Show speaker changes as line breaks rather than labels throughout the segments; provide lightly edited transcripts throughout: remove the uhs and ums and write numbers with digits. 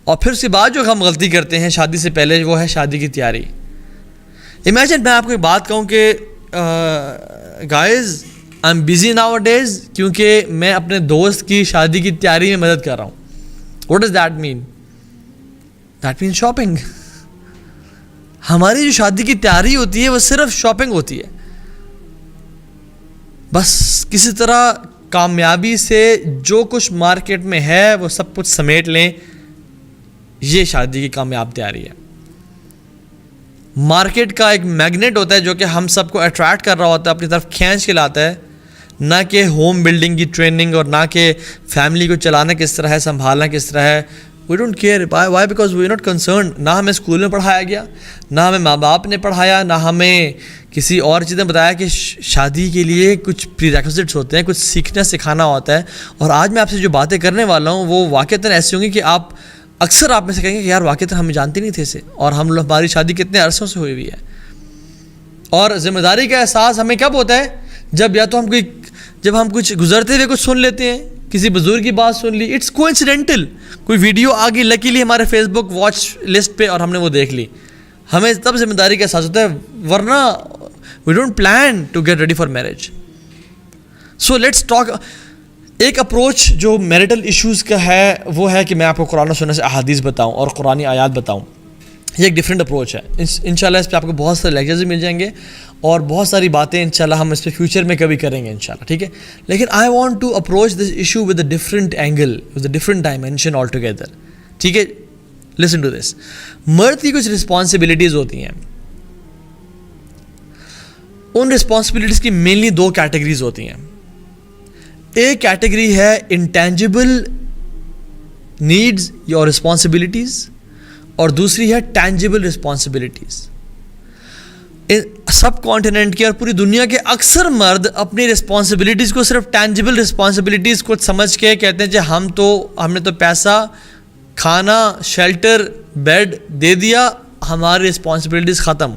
और फिर उसके बाद जो हम गलती करते हैं शादी से पहले, वो है शादी की तैयारी। इमेजिन मैं आपको एक बात कहूँ कि guys I am busy now days, क्योंकि मैं अपने दोस्त की शादी की तैयारी में मदद कर रहा हूँ। What does that mean? That mean shopping. हमारी जो शादी की तैयारी होती है वो सिर्फ शॉपिंग होती है। बस किसी तरह कामयाबी से जो कुछ मार्केट में है वो सब कुछ समेट लें, ये शादी की कामयाब तैयारी है। मार्केट का एक मैग्नेट होता है जो कि हम सबको अट्रैक्ट कर रहा होता है, अपनी तरफ खींच के लाता है, ना कि होम बिल्डिंग की ट्रेनिंग और ना कि फैमिली को चलाना किस तरह है, संभालना किस तरह है। We don't care. Why? Because we are not concern. ना हमें स्कूल में पढ़ाया गया, ना हमें माँ बाप ने पढ़ाया, ना हमें किसी और चीज़ें बताया कि शादी के लिए कुछ प्रीरेक्विजिट्स होते हैं, कुछ सीखना सिखाना होता है। और आज मैं आपसे जो बातें करने वाला हूँ वो वाक़ईतन ऐसी होंगी कि आप अक्सर आप में से कहेंगे कि यार वाक़ईतन हम जानते नहीं थे इसे, और हम लोग, हमारी शादी कितने अरसों से हुई हुई है। और ज़िम्मेदारी का एहसास हमें कब होता है? जब हम कुछ गुजरते हुए कुछ सुन लेते हैं, किसी बुजुर्ग की बात सुन ली, इट्स कोइंसिडेंटल, कोई वीडियो आ गई लकीली हमारे फेसबुक वॉच लिस्ट पे और हमने वो देख ली, हमें तब जिम्मेदारी का एहसास होता है, वरना we don't plan to get ready for marriage. So let's talk. एक अप्रोच जो मैरिटल इश्यूज़ का है वो है कि मैं आपको कुरान और सुन्नत से अहादीस बताऊँ और कुरानी आयात बताऊँ। ये एक डिफरेंट अप्रोच है। इंशाल्लाह इस पर आपको बहुत सारे लेक्चर्स भी मिल जाएंगे और बहुत सारी बातें इंशाल्लाह हम इस पर फ्यूचर में कभी करेंगे इंशाल्लाह, ठीक है। लेकिन I want to approach this issue with a different angle, with a different dimension all together, ठीक है। Listen to this. मर्द की कुछ रिस्पॉन्सिबिलिटीज़ होती हैं। उन रिस्पॉन्सिबिलिटीज़ की मेनली दो कैटेगरीज होती हैं। एक कैटेगरी है इंटेंजिबल नीड्स और रिस्पॉन्सिबिलिटीज़, और दूसरी है टैंजिबल रिस्पॉन्सिबिलिटीज़। सब कॉन्टिनेंट के और पूरी दुनिया के अक्सर मर्द अपनी रिस्पॉन्सिबिलिटीज़ को सिर्फ टैंजिबल रिस्पॉन्सिबिलिटीज़ को समझ के कहते हैं कि हमने तो पैसा, खाना, शेल्टर, बेड दे दिया, हमारी रिस्पॉन्सिबिलिटीज़ ख़त्म।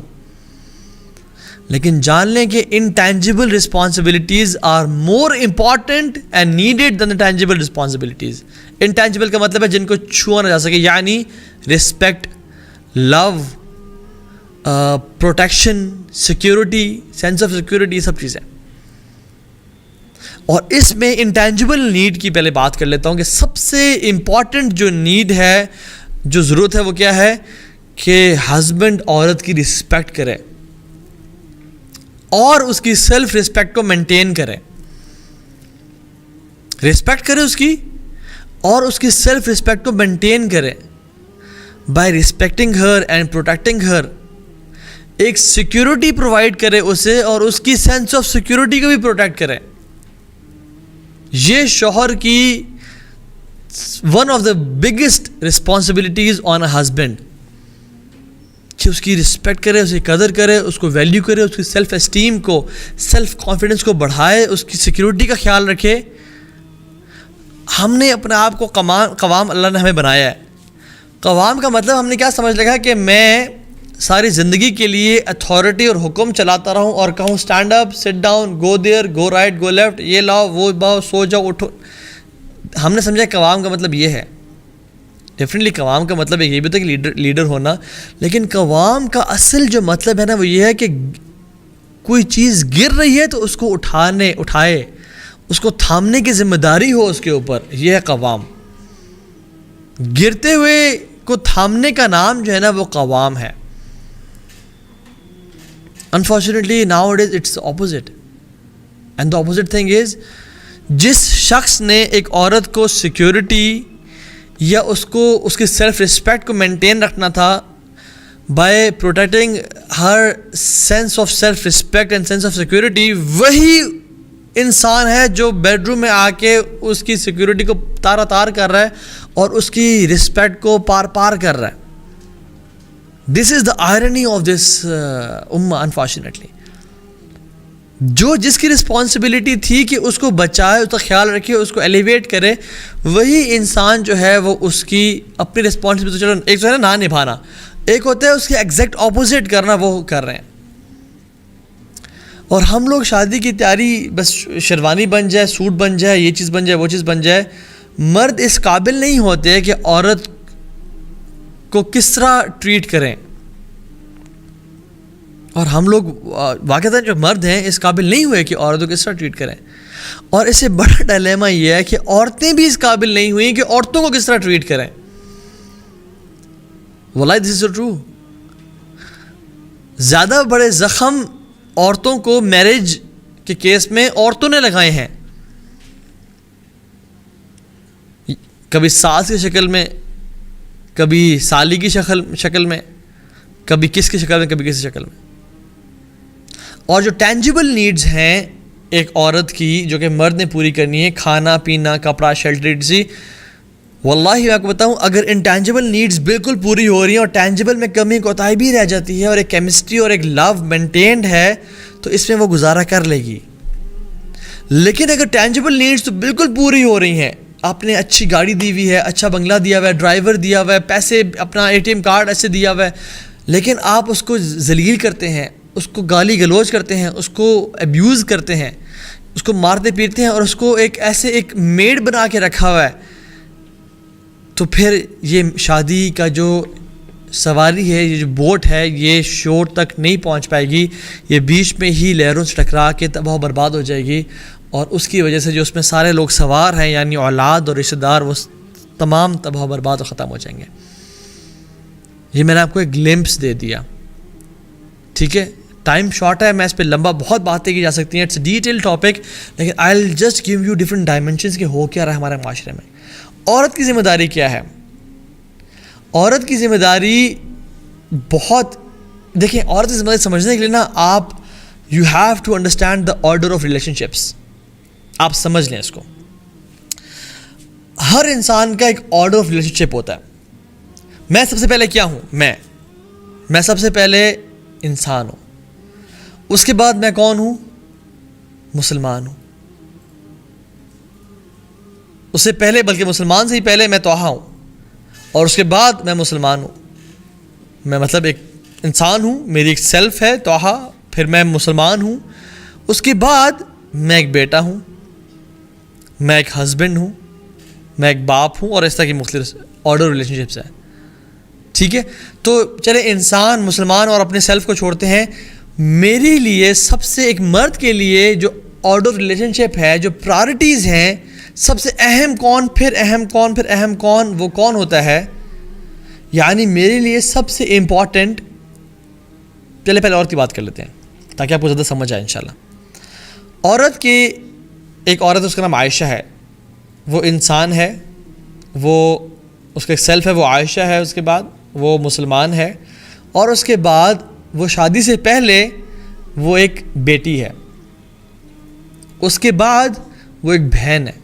लेकिन जान लें कि intangible responsibilities are more important and needed than the tangible responsibilities. Intangible का मतलब है जिनको छुआ ना जा सके, यानी respect, love, protection, security, sense of security, ये सब चीज़ें। और इसमें इंटेंजिबल नीड की पहले बात कर लेता हूँ कि सबसे इम्पॉर्टेंट जो नीड है, जो ज़रूरत है, वो क्या है कि हस्बैंड औरत की रिस्पेक्ट करे और उसकी सेल्फ रिस्पेक्ट को मेंटेन करे। रिस्पेक्ट करे उसकी और उसकी सेल्फ रिस्पेक्ट को मेंटेन करे by respecting her and protecting her. एक सिक्योरिटी प्रोवाइड करे उसे और उसकी सेंस ऑफ सिक्योरिटी को भी प्रोटेक्ट करे। ये शौहर की one of the biggest responsibilities on a husband, कि उसकी रिस्पेक्ट करे, उसकी कदर करे, उसको वैल्यू करे, उसकी सेल्फ एस्टीम को, सेल्फ कॉन्फिडेंस को बढ़ाए, उसकी सिक्योरिटी का ख्याल रखे। हमने अपने आप को कवाम अल्लाह ने हमें बनाया है। कवाम का मतलब हमने क्या समझ लगा कि मैं सारी ज़िंदगी के लिए अथॉरिटी और हुक्म चलाता रहूं और कहूं stand up, sit down, go there, go right, go left, ये लाओ, वो बाओ, सो जाओ, उठो। हमने समझा कवाम का मतलब ये है। डेफिनेटली कवाम का मतलब ये भी होता है कि लीडर होना, लेकिन कवाम का असल जो मतलब है ना वो ये है कि कोई चीज़ गिर रही है तो उसको उठाए, उसको थामने की जिम्मेदारी हो उसके ऊपर। यह है कवाम। गिरते हुए को थामने का नाम जो है ना वो कवाम है। Unfortunately nowadays it's opposite, and the opposite thing is, जिस शख्स ने एक औरत को सिक्योरिटी या उसको उसकी सेल्फ रिस्पेक्ट को मेंटेन रखना था by protecting her sense of self respect and sense of security, वही इंसान है जो बेडरूम में आके उसकी सिक्योरिटी को तार कर रहा है और उसकी रिस्पेक्ट को पार कर रहा है। This is the irony of this Umma unfortunately. जो जिसकी रिस्पॉन्सिबिलिटी थी कि उसको बचाए, उसका ख्याल रखे, उसको एलिवेट करे, वही इंसान जो है वो उसकी अपनी रिस्पॉन्सिबिलिटी, चलो एक तो है ना निभाना, एक होता है उसके एग्जैक्ट ऑपोजिट करना, वो कर रहे हैं। और हम लोग शादी की तैयारी बस शेरवानी बन जाए, सूट बन जाए, ये चीज़ बन जाए, वो चीज़ बन जाए। मर्द इस काबिल नहीं होते कि औरत को किस तरह ट्रीट करें, और हम लोग वाक़ईतन जो मर्द हैं इस काबिल नहीं हुए कि औरतों को किस तरह ट्रीट करें। और इससे बड़ा डायलेमा ये है कि औरतें भी इस काबिल नहीं हुई कि औरतों को किस तरह ट्रीट करें। वल्लाही दिस इज सो ट्रू। ज़्यादा बड़े ज़ख्म औरतों को मैरिज के केस में औरतों ने लगाए हैं, कभी सास की शक्ल में, कभी साली की शक्ल में, कभी किसकी शक्ल में, कभी किसी शक्ल में। और जो टेंजिबल नीड्स हैं एक औरत की जो कि मर्द ने पूरी करनी है, खाना पीना, कपड़ा, शेल्टर, सी, वल्लाही मैं आपको बताऊं, अगर इंटेंजिबल नीड्स बिल्कुल पूरी हो रही हैं और टेंजिबल में कमी कोताही भी रह जाती है और एक केमिस्ट्री और एक लव मेंटेन्ड है तो इसमें वो गुजारा कर लेगी। लेकिन अगर टेंजिबल नीड्स तो बिल्कुल पूरी हो रही हैं, आपने अच्छी गाड़ी दी हुई है, अच्छा बंगला दिया हुआ है, ड्राइवर दिया हुआ है, पैसे अपना ATM कार्ड ऐसे दिया हुआ है, लेकिन आप उसको जलील करते हैं, उसको गाली गलौज करते हैं, उसको अब्यूज़ करते हैं, उसको मारते पीटते हैं और उसको एक ऐसे एक मेड बना के रखा हुआ है, तो फिर ये शादी का जो सवारी है, ये जो बोट है, ये शोर तक नहीं पहुंच पाएगी, ये बीच में ही लहरों से टकरा के तबाह बर्बाद हो जाएगी। और उसकी वजह से जो उसमें सारे लोग सवार हैं यानी औलाद और रिश्तेदार, वो तमाम तबाह बर्बाद और ख़त्म हो जाएंगे। ये मैंने आपको एक ग्लिम्प्स दे दिया, ठीक है। टाइम शॉर्ट है, मैं इस पर लंबा बहुत बातें की जा सकती हैं, इट्स डिटेल टॉपिक, लेकिन I will just give you different dimensions के हो क्या रहा है हमारे माशरे में। औरत की ज़िम्मेदारी क्या है? औरत की ज़िम्मेदारी बहुत, देखिए, औरत की ज़िम्मेदारी समझने के लिए ना आप you have to understand the order of relationships. आप समझ लें इसको। हर इंसान का एक ऑर्डर ऑफ रिलेशनशिप होता है। मैं सबसे पहले क्या हूँ? मैं सबसे पहले इंसान हूँ। उसके बाद मैं कौन हूँ? मुसलमान हूँ। उससे पहले, बल्कि मुसलमान से ही पहले मैं तोहा हूँ, और उसके बाद मैं मुसलमान हूँ। मैं मतलब एक इंसान हूँ, मेरी एक सेल्फ है तोहा, फिर मैं मुसलमान हूँ, उसके बाद मैं एक बेटा हूँ, मैं एक हस्बैंड हूँ, मैं एक बाप हूँ, और इस तरह की मुख्तलिफ ऑर्डर रिलेशनशिप्स हैं, ठीक है। तो चले इंसान, मुसलमान और अपने सेल्फ को छोड़ते हैं। मेरे लिए सबसे, एक मर्द के लिए जो ऑर्डर रिलेशनशिप है, जो प्रायोरिटीज़ हैं, सबसे अहम कौन, फिर अहम कौन, फिर अहम कौन, वो कौन होता है? यानी मेरे लिए सबसे इम्पॉर्टेंट, पहले औरत की बात कर लेते हैं ताकि आपको ज़्यादा समझ आए इंशाल्लाह। औरत की, एक औरत, उसका नाम आयशा है, वो इंसान है, वो उसका एक सेल्फ है, वो आयशा है, उसके बाद वो मुसलमान है, और उसके बाद वो शादी से पहले वो एक बेटी है, उसके बाद वो एक बहन है,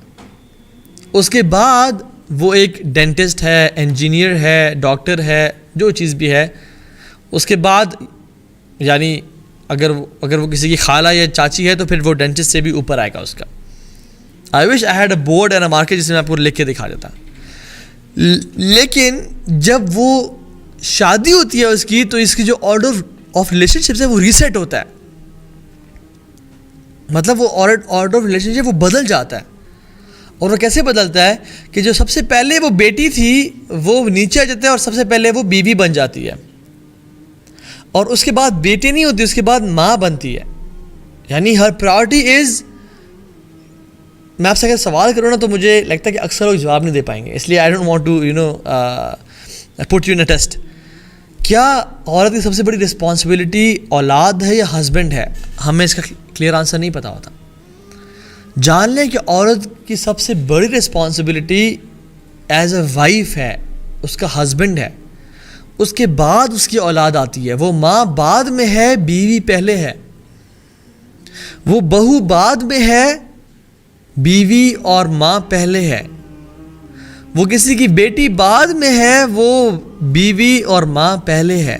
उसके बाद वो एक डेंटिस्ट है, इंजीनियर है, डॉक्टर है, जो चीज़ भी है। उसके बाद यानी अगर वो किसी की खाला या चाची है तो फिर वो डेंटिस्ट से भी ऊपर आएगा उसका। I wish I had a board and a marker जिसमें मैं आपको लिख के दिखा देता। लेकिन जब वो शादी होती है उसकी, तो इसकी जो ऑर्डर ऑफ रिलेशनशिप्स है वो रीसेट होता है। मतलब वो ऑर्डर ऑफ रिलेशनशिप वो बदल जाता है। और वो कैसे बदलता है कि जो सबसे पहले वो बेटी थी वो नीचे आ जाता है और सबसे पहले वो बीवी बन जाती है, और उसके बाद बेटी नहीं होती, उसके बाद माँ बनती है। यानी हर प्रायोरिटी इज़, मैं आपसे अगर सवाल करूँ ना तो मुझे लगता है कि अक्सर लोग जवाब नहीं दे पाएंगे, इसलिए I don't want to put you in a test. क्या औरत की सबसे बड़ी रिस्पॉन्सिबिलिटी औलाद है या हस्बैंड है? हमें इसका क्लियर आंसर नहीं पता होता। जान लें कि औरत की सबसे बड़ी रिस्पॉन्सिबिलिटी एज अ वाइफ है, उसका हस्बैंड है, उसके बाद उसकी औलाद आती है। वो माँ बाद में है, बीवी पहले है। वो बहू बाद में है, बीवी और माँ पहले है। वो किसी की बेटी बाद में है, वो बीवी और माँ पहले है।